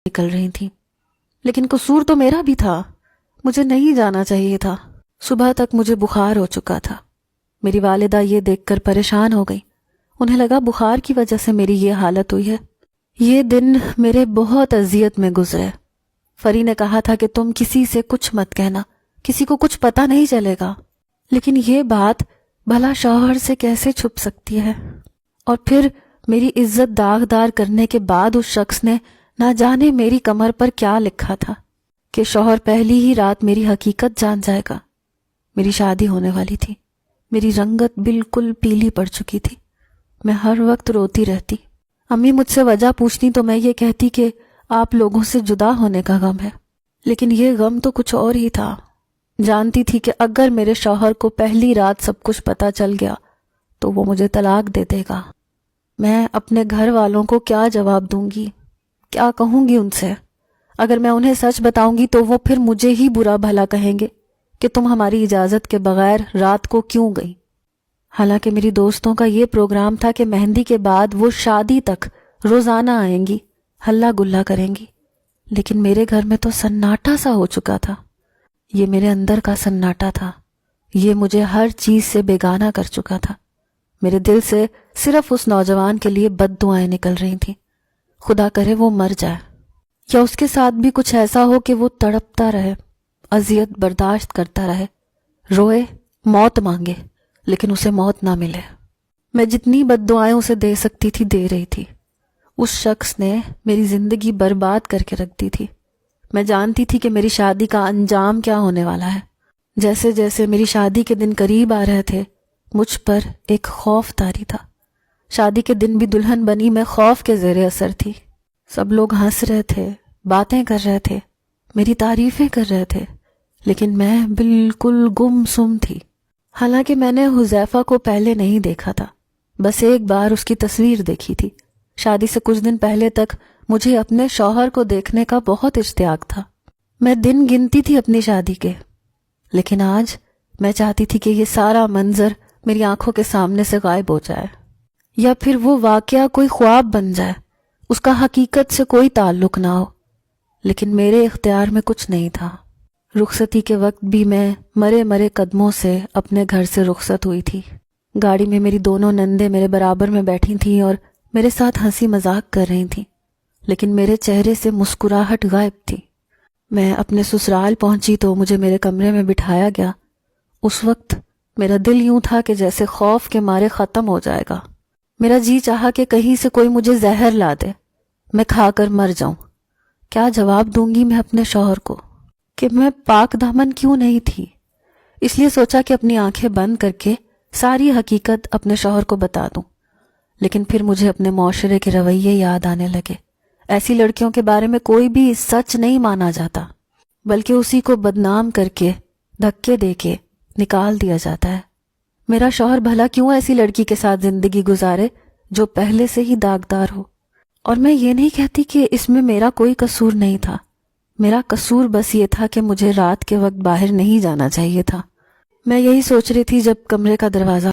نکل رہی تھیں، لیکن قصور تو میرا بھی تھا، مجھے نہیں جانا چاہیے تھا۔ صبح تک مجھے بخار ہو چکا تھا۔ میری والدہ یہ دیکھ کر پریشان ہو گئی، انہیں لگا بخار کی وجہ سے میری یہ حالت ہوئی ہے۔ یہ دن میرے بہت اذیت میں گزرے۔ فری نے کہا تھا کہ تم کسی سے کچھ مت کہنا، کسی کو کچھ پتہ نہیں چلے گا، لیکن یہ بات بھلا شوہر سے کیسے چھپ سکتی ہے؟ اور پھر میری عزت داغدار کرنے کے بعد اس شخص نے نہ جانے میری کمر پر کیا لکھا تھا کہ شوہر پہلی ہی رات میری حقیقت جان جائے گا۔ میری شادی ہونے والی تھی، میری رنگت بالکل پیلی پڑ چکی تھی، میں ہر وقت روتی رہتی۔ امی مجھ سے وجہ پوچھتی تو میں یہ کہتی کہ آپ لوگوں سے جدا ہونے کا غم ہے، لیکن یہ غم تو کچھ اور ہی تھا۔ جانتی تھی کہ اگر میرے شوہر کو پہلی رات سب کچھ پتہ چل گیا تو وہ مجھے طلاق دے دے گا۔ میں اپنے گھر والوں کو کیا جواب دوں گی، کیا کہوں گی ان سے؟ اگر میں انہیں سچ بتاؤں گی تو وہ پھر مجھے ہی برا بھلا کہیں گے کہ تم ہماری اجازت کے بغیر رات کو کیوں گئی۔ حالانکہ میری دوستوں کا یہ پروگرام تھا کہ مہندی کے بعد وہ شادی تک روزانہ آئیں گی، ہلہ گلہ کریں گی، لیکن میرے گھر میں تو سناٹا سا ہو چکا تھا۔ یہ میرے اندر کا سناٹا تھا، یہ مجھے ہر چیز سے بیگانہ کر چکا تھا۔ میرے دل سے صرف اس نوجوان کے لیے بد دعائیں نکل رہی تھیں، خدا کرے وہ مر جائے، یا اس کے ساتھ بھی کچھ ایسا ہو کہ وہ تڑپتا رہے، اذیت برداشت کرتا رہے، روئے، موت مانگے، لیکن اسے موت نہ ملے۔ میں جتنی بد دعائیں اسے دے سکتی تھی دے رہی تھی۔ اس شخص نے میری زندگی برباد کر کے رکھ دی تھی۔ میں جانتی تھی کہ میری شادی کا انجام کیا ہونے والا ہے۔ جیسے جیسے میری شادی کے دن قریب آ رہے تھے مجھ پر ایک خوف طاری تھا۔ شادی کے دن بھی دلہن بنی میں خوف کے زیر اثر تھی۔ سب لوگ ہنس رہے تھے، باتیں کر رہے تھے، میری تعریفیں کر رہے تھے، لیکن میں بالکل گم سم تھی۔ حالانکہ میں نے حذیفہ کو پہلے نہیں دیکھا تھا، بس ایک بار اس کی تصویر دیکھی تھی۔ شادی سے کچھ دن پہلے تک مجھے اپنے شوہر کو دیکھنے کا بہت اشتیاق تھا۔ میں دن گنتی تھی اپنی شادی کے، لیکن آج میں چاہتی تھی کہ یہ سارا منظر میری آنکھوں کے سامنے سے غائب ہو جائے، یا پھر وہ واقعہ کوئی خواب بن جائے، اس کا حقیقت سے کوئی تعلق نہ ہو۔ لیکن میرے اختیار میں کچھ نہیں تھا۔ رخصتی کے وقت بھی میں مرے مرے قدموں سے اپنے گھر سے رخصت ہوئی تھی۔ گاڑی میں میری دونوں نندیں میرے برابر میں بیٹھی تھیں اور میرے ساتھ ہنسی مذاق کر رہی تھیں، لیکن میرے چہرے سے مسکراہٹ غائب تھی۔ میں اپنے سسرال پہنچی تو مجھے میرے کمرے میں بٹھایا گیا۔ اس وقت میرا دل یوں تھا کہ جیسے خوف کے مارے ختم ہو جائے گا۔ میرا جی چاہا کہ کہیں سے کوئی مجھے زہر لا دے، میں کھا کر مر جاؤں۔ کیا جواب دوں گی میں اپنے شوہر کو کہ میں پاک دامن کیوں نہیں تھی؟ اس لیے سوچا کہ اپنی آنکھیں بند کر کے ساری حقیقت اپنے شوہر کو بتا دوں، لیکن پھر مجھے اپنے معاشرے کے رویے یاد آنے لگے۔ ایسی لڑکیوں کے بارے میں کوئی بھی سچ نہیں مانا جاتا، بلکہ اسی کو بدنام کر کے دھکے دے کے نکال دیا جاتا ہے۔ میرا شوہر بھلا کیوں ایسی لڑکی کے ساتھ زندگی گزارے جو پہلے سے ہی داغدار ہو؟ اور میں یہ نہیں کہتی کہ اس میں میرا کوئی قصور نہیں تھا، میرا قصور بس یہ تھا کہ مجھے رات کے وقت باہر نہیں جانا چاہیے تھا۔ میں یہی سوچ رہی تھی جب کمرے کا دروازہ